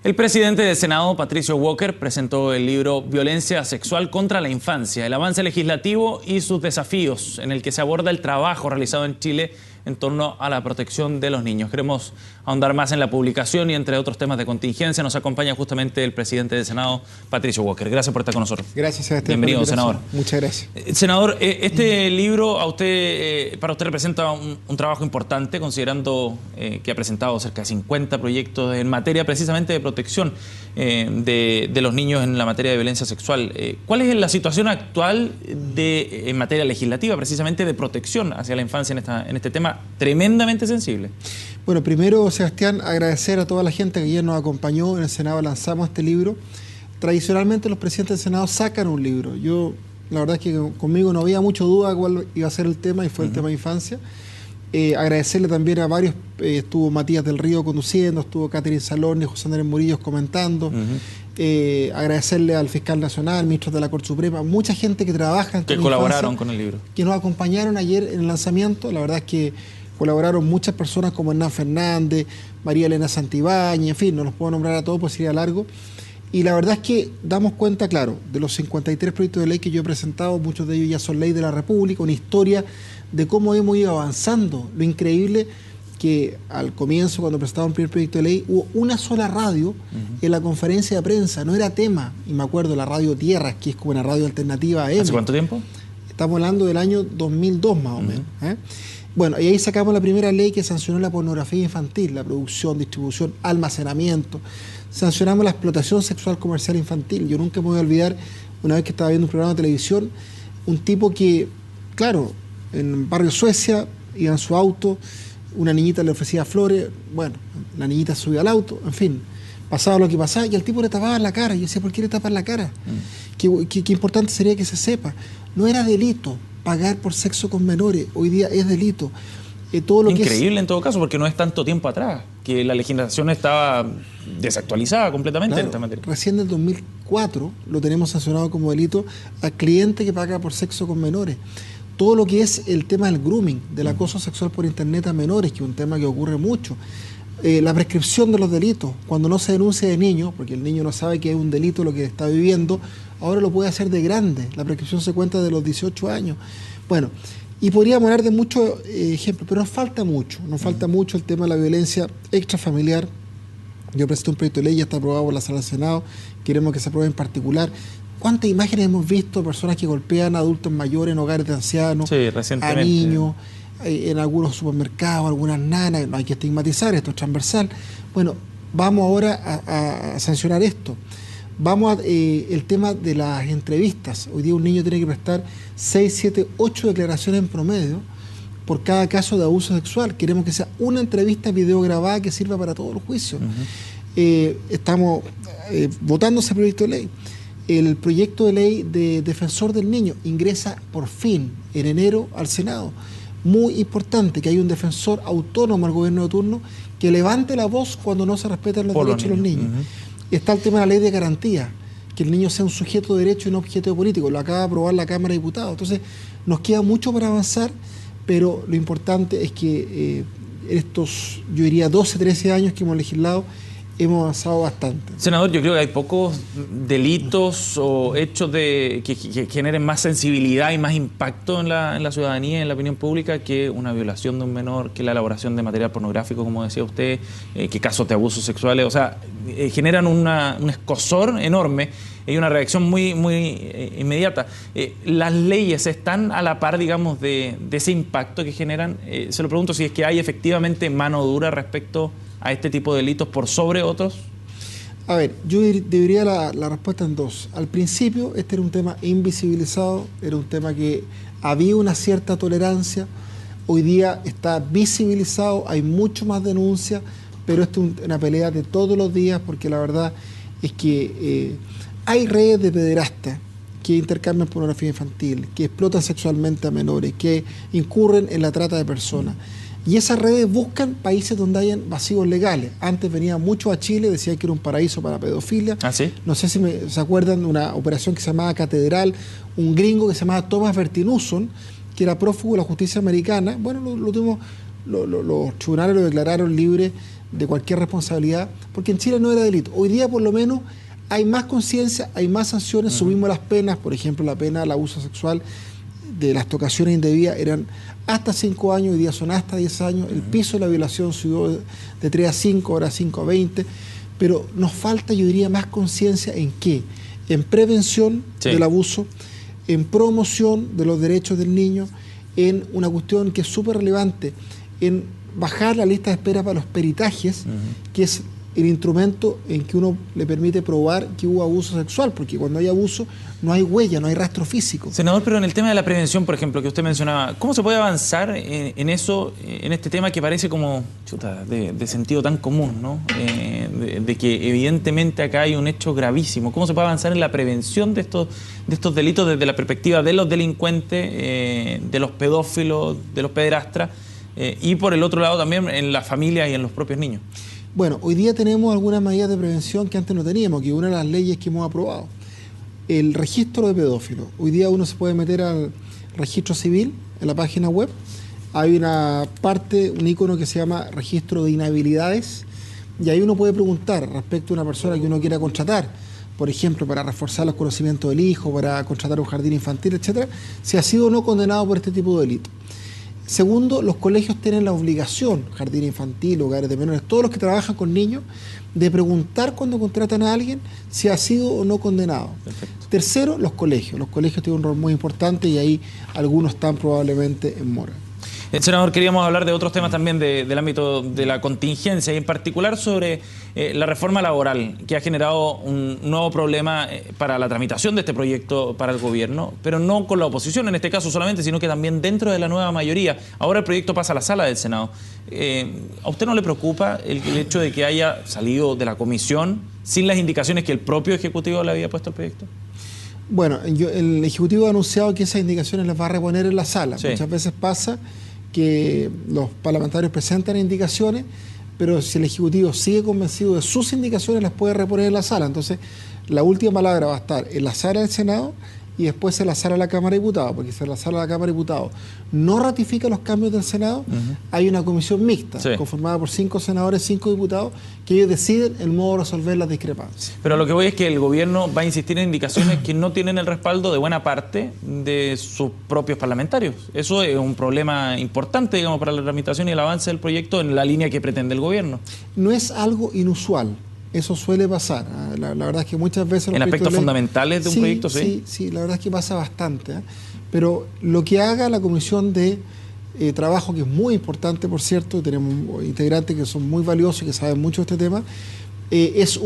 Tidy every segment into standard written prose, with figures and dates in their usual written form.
El presidente del Senado, Patricio Walker, presentó el libro Violencia sexual contra la infancia, el avance legislativo y sus desafíos, en el que se aborda el trabajo realizado en Chile en torno a la protección de los niños. Queremos ahondar más en la publicación y entre otros temas de contingencia. Nos acompaña justamente el presidente del Senado, Patricio Walker. Gracias por estar con nosotros. Gracias, Sebastián. Bienvenido, senador. Muchas gracias. Senador, este libro para usted representa un trabajo importante, considerando que ha presentado cerca de 50 proyectos en materia precisamente de protección de los niños en la materia de violencia sexual. ¿Cuál es la situación actual en materia legislativa, precisamente de protección hacia la infancia en este tema tremendamente sensible? Bueno, primero, Sebastián, agradecer a toda la gente que ayer nos acompañó. En el Senado lanzamos este libro. Tradicionalmente los presidentes del Senado sacan un libro. La verdad es que conmigo no había mucha duda cuál iba a ser el tema, y fue el tema de infancia. Agradecerle también a varios, estuvo Matías del Río conduciendo, estuvo Catherine Salón y José Andrés Murillo comentando. Agradecerle al fiscal nacional, ministros de la Corte Suprema, mucha gente que trabaja en que colaboraron con el libro, que nos acompañaron ayer en el lanzamiento. La verdad es que colaboraron muchas personas como Hernán Fernández, María Elena Santibáñez, en fin, no los puedo nombrar a todos, pues sería largo. Y la verdad es que damos cuenta, claro, de los 53 proyectos de ley que yo he presentado, muchos de ellos ya son ley de la República, una historia de cómo hemos ido avanzando. Lo increíble que al comienzo, cuando presentaba un primer proyecto de ley, hubo una sola radio en la conferencia de prensa, no era tema. Y me acuerdo, la radio Tierra, que es como una radio alternativa a M. ¿Hace cuánto tiempo? Estamos hablando del año 2002 más o menos. Bueno, y ahí sacamos la primera ley que sancionó la pornografía infantil, la producción, distribución, almacenamiento. Sancionamos la explotación sexual comercial infantil. Yo nunca me voy a olvidar, una vez que estaba viendo un programa de televisión, un tipo que, claro, en Barrio Suecia, iba en su auto, una niñita le ofrecía flores, bueno, la niñita subía al auto, en fin, pasaba lo que pasaba, y al tipo le tapaba la cara. Yo decía, ¿por qué le tapan la cara? Qué importante sería que se sepa. No era delito pagar por sexo con menores, hoy día es delito. Todo lo Increíble en todo caso, porque no es tanto tiempo atrás, que la legislación estaba desactualizada completamente, claro, en esta materia. Recién en el 2004 lo tenemos sancionado como delito al cliente que paga por sexo con menores. Todo lo que es el tema del grooming, del acoso sexual por internet a menores, que es un tema que ocurre mucho. La prescripción de los delitos, cuando no se denuncia de niño, porque el niño no sabe que es un delito lo que está viviendo, ahora lo puede hacer de grande. La prescripción se cuenta de los 18 años. Bueno, y podríamos hablar de muchos ejemplos, pero nos falta mucho el tema de la violencia extrafamiliar. Yo presenté un proyecto de ley, ya está aprobado por la Sala del Senado, queremos que se apruebe en particular. ¿Cuántas imágenes hemos visto de personas que golpean a adultos mayores en hogares de ancianos, sí, a niños, en algunos supermercados, algunas nanas? No hay que estigmatizar, esto es transversal. Bueno, vamos ahora a sancionar esto. Vamos el tema de las entrevistas. Hoy día un niño tiene que prestar 6, 7, 8 declaraciones en promedio por cada caso de abuso sexual. Queremos que sea una entrevista videograbada que sirva para todos los juicios. Estamos votando ese proyecto de ley. El proyecto de ley de defensor del niño ingresa por fin en enero al Senado. Muy importante que haya un defensor autónomo al gobierno de turno que levante la voz cuando no se respetan los derechos de los niños. Está el tema de la ley de garantía, que el niño sea un sujeto de derecho y no objeto político. Lo acaba de aprobar la Cámara de Diputados. Entonces, nos queda mucho para avanzar, pero lo importante es que en estos, yo diría, 12, 13 años que hemos legislado, hemos avanzado bastante. Senador, yo creo que hay pocos delitos o hechos que generen más sensibilidad y más impacto en la ciudadanía, en la opinión pública, que una violación de un menor, que la elaboración de material pornográfico, como decía usted, que casos de abusos sexuales. O sea, generan un escozor enorme y una reacción muy inmediata. ¿Las leyes están a la par, digamos, de ese impacto que generan? Se lo pregunto si es que hay efectivamente mano dura respecto a este tipo de delitos por sobre otros. A ver, yo dividiría la respuesta en dos. Al principio, este era un tema invisibilizado, era un tema que había una cierta tolerancia. Hoy día está visibilizado, hay mucho más denuncias, pero esto es una pelea de todos los días, porque la verdad es que hay redes de pederastas que intercambian pornografía infantil, que explotan sexualmente a menores, que incurren en la trata de personas. Y esas redes buscan países donde hayan vacíos legales. Antes venían muchos a Chile, decían que era un paraíso para pedofilia. ¿Ah, sí? No sé si se acuerdan de una operación que se llamaba Catedral, un gringo que se llamaba Thomas Bertinuson, que era prófugo de la justicia americana. Bueno, los tribunales lo declararon libre de cualquier responsabilidad, porque en Chile no era delito. Hoy día por lo menos hay más conciencia, hay más sanciones, subimos las penas, por ejemplo la pena del abuso sexual de las tocaciones indebidas eran hasta 5 años, hoy día son hasta 10 años, el piso de la violación subió de 3 a 5, ahora 5 a 20, pero nos falta, yo diría, más conciencia en qué, en prevención del abuso, en promoción de los derechos del niño, en una cuestión que es súper relevante, en bajar la lista de espera para los peritajes, que es el instrumento en que uno le permite probar que hubo abuso sexual, porque cuando hay abuso no hay huella, no hay rastro físico. Senador, pero en el tema de la prevención, por ejemplo, que usted mencionaba, ¿cómo se puede avanzar en eso, en este tema que parece como de sentido tan común, ¿no? De que evidentemente acá hay un hecho gravísimo. ¿Cómo se puede avanzar en la prevención de estos delitos desde la perspectiva de los delincuentes, de los pedófilos, de los pederastras, y por el otro lado también en la familia y en los propios niños? Bueno, hoy día tenemos algunas medidas de prevención que antes no teníamos, que es una de las leyes que hemos aprobado. El registro de pedófilos. Hoy día uno se puede meter al registro civil en la página web. Hay una parte, un icono que se llama registro de inhabilidades, y ahí uno puede preguntar respecto a una persona que uno quiera contratar, por ejemplo, para reforzar los conocimientos del hijo, para contratar un jardín infantil, etcétera, si ha sido o no condenado por este tipo de delito. Segundo, los colegios tienen la obligación, jardín infantil, hogares de menores, todos los que trabajan con niños, de preguntar cuando contratan a alguien si ha sido o no condenado. Perfecto. Tercero, los colegios. Los colegios tienen un rol muy importante y ahí algunos están probablemente en mora. Senador, queríamos hablar de otros temas también del ámbito de la contingencia y en particular sobre la reforma laboral, que ha generado un nuevo problema para la tramitación de este proyecto para el gobierno, pero no con la oposición en este caso solamente, sino que también dentro de la nueva mayoría. Ahora el proyecto pasa a la sala del Senado. ¿A usted no le preocupa el hecho de que haya salido de la comisión sin las indicaciones que el propio Ejecutivo le había puesto al proyecto? Bueno, el Ejecutivo ha anunciado que esas indicaciones las va a reponer en la sala. Sí. Muchas veces pasa que los parlamentarios presentan indicaciones, pero si el Ejecutivo sigue convencido de sus indicaciones, las puede reponer en la sala. Entonces, la última palabra va a estar en la sala del Senado y después en la sala de la Cámara de Diputados, porque si en la sala de la Cámara de Diputados no ratifica los cambios del Senado, hay una comisión mixta, conformada por 5 senadores, 5 diputados, que ellos deciden el modo de resolver las discrepancias. Pero lo que voy es que el gobierno va a insistir en indicaciones que no tienen el respaldo de buena parte de sus propios parlamentarios. Eso es un problema importante, digamos, para la tramitación y el avance del proyecto en la línea que pretende el gobierno. No es algo inusual. Eso suele pasar. La verdad es que muchas veces... ¿En aspectos fundamentales de un proyecto? Sí, la verdad es que pasa bastante. Pero lo que haga la Comisión de Trabajo, que es muy importante, por cierto, tenemos integrantes que son muy valiosos y que saben mucho de este tema, es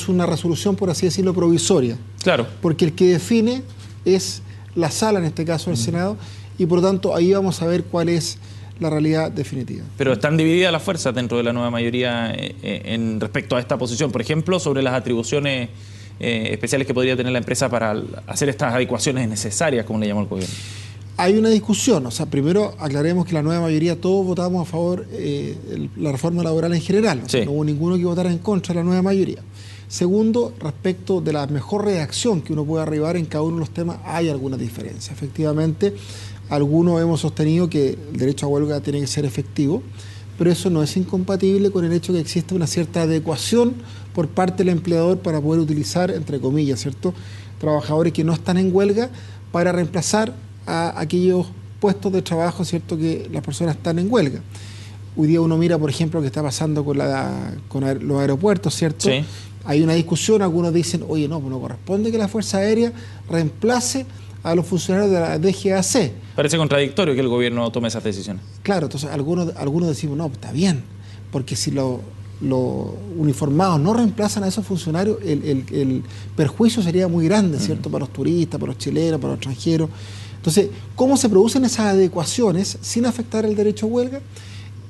una resolución, por así decirlo, provisoria. Claro. Porque el que define es la sala, en este caso el Senado, y por lo tanto ahí vamos a ver cuál es la realidad definitiva. Pero están divididas las fuerzas dentro de la nueva mayoría en respecto a esta posición, por ejemplo, sobre las atribuciones especiales que podría tener la empresa para hacer estas adecuaciones necesarias, como le llamó el gobierno. Hay una discusión, o sea, primero aclaremos que la nueva mayoría todos votamos a favor la reforma laboral en general, o sea, no hubo ninguno que votara en contra de la nueva mayoría. Segundo, respecto de la mejor redacción que uno puede arribar en cada uno de los temas, hay alguna diferencia. Efectivamente, algunos hemos sostenido que el derecho a huelga tiene que ser efectivo, pero eso no es incompatible con el hecho de que existe una cierta adecuación por parte del empleador para poder utilizar, entre comillas, ¿cierto?, trabajadores que no están en huelga para reemplazar a aquellos puestos de trabajo, ¿cierto?, que las personas están en huelga. Hoy día uno mira, por ejemplo, lo que está pasando con los aeropuertos, ¿cierto? Sí. Hay una discusión, algunos dicen, oye, no, pues no corresponde que la Fuerza Aérea reemplace a los funcionarios de la DGAC. Parece contradictorio que el gobierno tome esas decisiones. Claro, entonces algunos decimos, no, está bien, porque si los uniformados no reemplazan a esos funcionarios, el perjuicio sería muy grande, ¿cierto?, para los turistas, para los chilenos, para los extranjeros. Entonces, ¿cómo se producen esas adecuaciones sin afectar el derecho a huelga?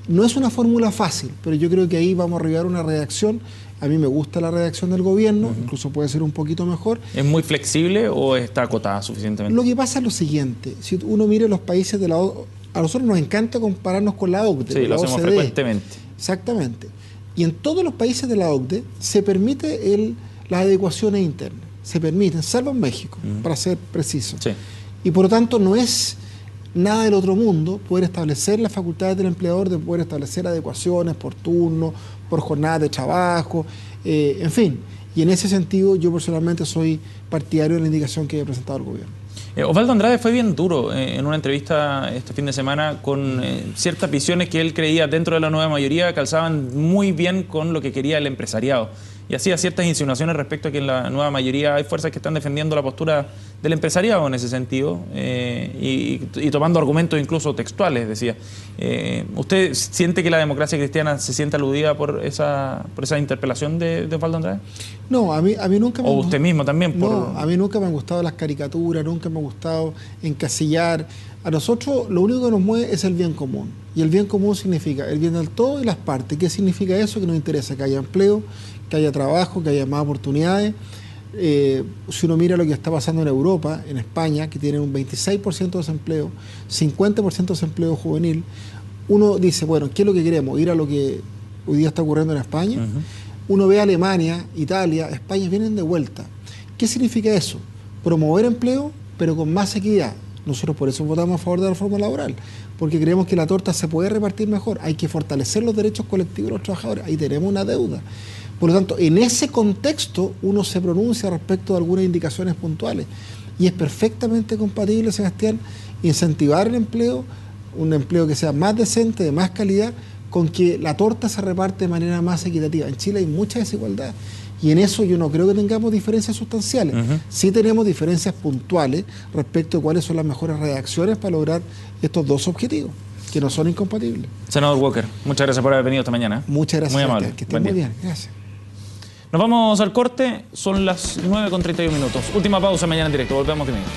No es una fórmula fácil, pero yo creo que ahí vamos a arribar a una redacción. A mí me gusta la redacción del gobierno, incluso puede ser un poquito mejor. ¿Es muy flexible o está acotada suficientemente? Lo que pasa es lo siguiente, si uno mira los países de la OCDE, a nosotros nos encanta compararnos con la OCDE. Sí, lo hacemos frecuentemente. Exactamente. Y en todos los países de la OCDE se permite las adecuaciones internas, se permiten, salvo en México, para ser preciso. Sí. Y por lo tanto no es nada del otro mundo poder establecer las facultades del empleador de poder establecer adecuaciones por turno, por jornada de trabajo, en fin. Y en ese sentido yo personalmente soy partidario de la indicación que ha presentado el gobierno. Osvaldo Andrade fue bien duro en una entrevista este fin de semana con ciertas visiones que él creía dentro de la nueva mayoría calzaban muy bien con lo que quería el empresariado. Y hacía ciertas insinuaciones respecto a que en la nueva mayoría hay fuerzas que están defendiendo la postura del empresariado en ese sentido y tomando argumentos incluso textuales, decía. ¿Usted siente que la democracia cristiana se siente aludida por esa interpelación de Osvaldo Andrade? No, a mí nunca me ¿O usted mismo también? No, a mí nunca me han gustado las caricaturas, nunca me ha gustado encasillar. A nosotros lo único que nos mueve es el bien común. Y el bien común significa el bien del todo y las partes. ¿Qué significa eso? Que nos interesa que haya empleo, que haya trabajo, que haya más oportunidades. Si uno mira lo que está pasando en Europa, en España, que tienen un 26% de desempleo, 50% de desempleo juvenil, uno dice, bueno, ¿qué es lo que queremos? ¿Ir a lo que hoy día está ocurriendo en España? Uno ve a Alemania, Italia, España, vienen de vuelta. ¿Qué significa eso? Promover empleo, pero con más equidad. Nosotros por eso votamos a favor de la reforma laboral, porque creemos que la torta se puede repartir mejor. Hay que fortalecer los derechos colectivos de los trabajadores. Ahí tenemos una deuda. Por lo tanto, en ese contexto uno se pronuncia respecto de algunas indicaciones puntuales. Y es perfectamente compatible, Sebastián, incentivar el empleo, un empleo que sea más decente, de más calidad, con que la torta se reparte de manera más equitativa. En Chile hay mucha desigualdad y en eso yo no creo que tengamos diferencias sustanciales. Sí tenemos diferencias puntuales respecto a cuáles son las mejores redacciones para lograr estos dos objetivos, que no son incompatibles. Senador Walker, muchas gracias por haber venido esta mañana. Muchas gracias. Muy amable. Que estén muy bien. Gracias. Nos vamos al corte, son las 9:31. Última pausa mañana en directo, volvemos de minuto.